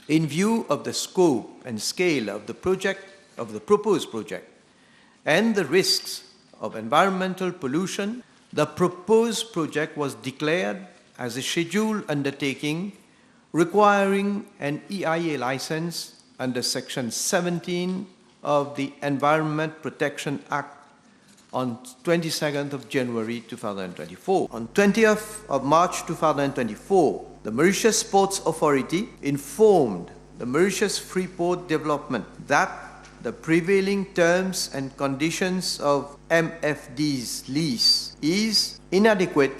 In view of the scope and scale of the proposed project, and the risks of environmental pollution, the proposed project was declared as a scheduled undertaking requiring an EIA license under Section 17 of the Environment Protection Act on 22nd of January 2024. On 20th of March 2024, the Mauritius Ports Authority informed the Mauritius Freeport Development that the prevailing terms and conditions of MFD's lease is inadequate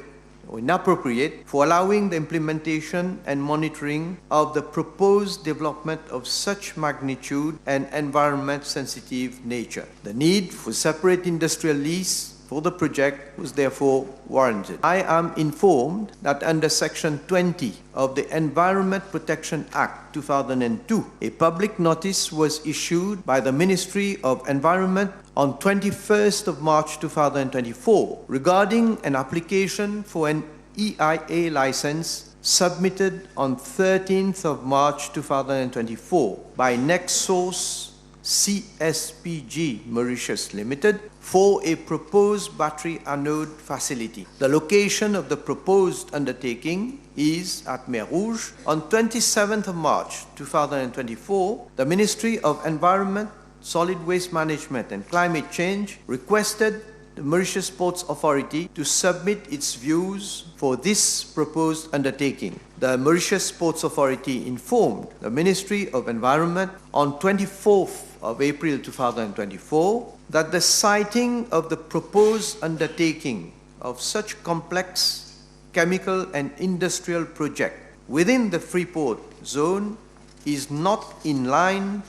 or inappropriate for allowing the implementation and monitoring of the proposed development of such magnitude and environment-sensitive nature. The need for separate industrial lease for the project was therefore warranted. I am informed that under Section 20 of the Environment Protection Act 2002, a public notice was issued by the Ministry of Environment on 21st of March 2024 regarding an application for an EIA license submitted on 13th of March 2024 by NextSource CSPG Mauritius Limited for a proposed battery anode facility. The location of the proposed undertaking is at Mer Rouge. On 27th of March 2024, the Ministry of Environment, Solid Waste Management and Climate Change requested the Mauritius Ports Authority to submit its views for this proposed undertaking. The Mauritius Ports Authority informed the Ministry of Environment on 24th of April 2024 that the siting of the proposed undertaking of such complex chemical and industrial project within the Freeport zone is not in line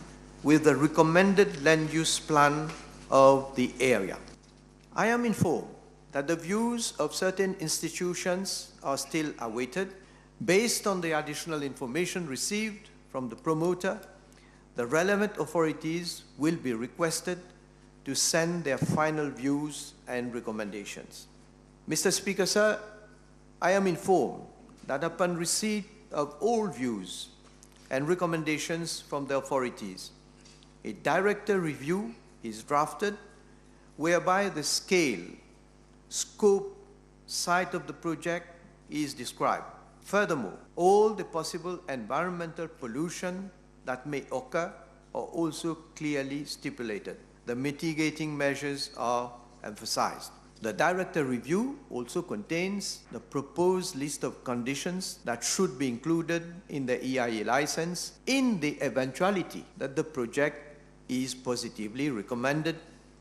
with the recommended land use plan of the area. I am informed that the views of certain institutions are still awaited. Based on the additional information received from the promoter, the relevant authorities will be requested to send their final views and recommendations. Mr. Speaker, sir, I am informed that upon receipt of all views and recommendations from the authorities, a director review is drafted whereby the scale, scope, site of the project is described. Furthermore, all the possible environmental pollution that may occur are also clearly stipulated. The mitigating measures are emphasized. The director review also contains the proposed list of conditions that should be included in the EIA license in the eventuality that the project is positively recommended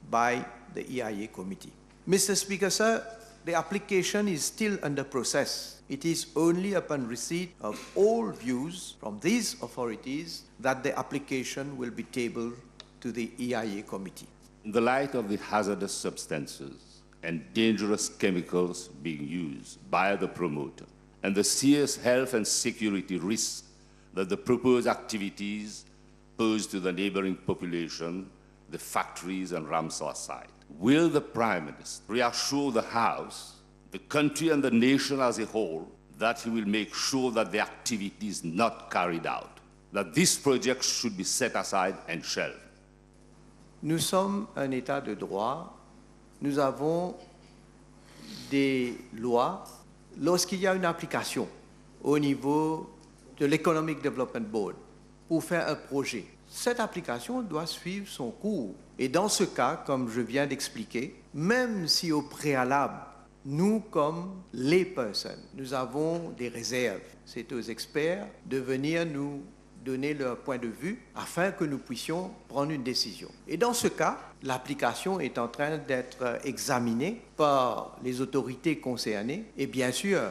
by the EIA committee. Mr. Speaker, sir, the application is still under process. It is only upon receipt of all views from these authorities that the application will be tabled to the EIA committee. In the light of the hazardous substances and dangerous chemicals being used by the promoter and the serious health and security risks that the proposed activities pose to the neighboring population, the factories and Ramsar site, will the Prime Minister reassure the House, the country and the nation as a whole that he will make sure that the activity is not carried out, that this project should be set aside and shelved? Nous sommes un État de droit. Nous avons des lois. Lorsqu'il y a une application au niveau de l'Economic Development Board pour faire un projet, cette application doit suivre son cours. Et dans ce cas, comme je viens d'expliquer, même si au préalable, nous, comme les personnes, nous avons des réserves, c'est aux experts de venir nous donner leur point de vue afin que nous puissions prendre une décision. Et dans ce cas, l'application est en train d'être examinée par les autorités concernées et bien sûr,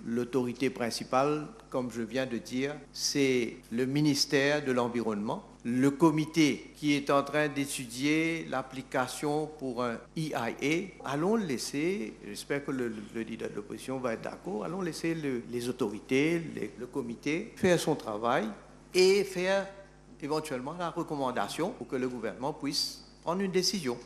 l'autorité principale, comme je viens de dire, c'est le ministère de l'Environnement. Le comité qui est en train d'étudier l'application pour un EIA, allons laisser, j'espère que le leader de l'opposition va être d'accord, allons laisser les autorités, le comité faire son travail et faire éventuellement la recommandation pour que le gouvernement puisse prendre une décision.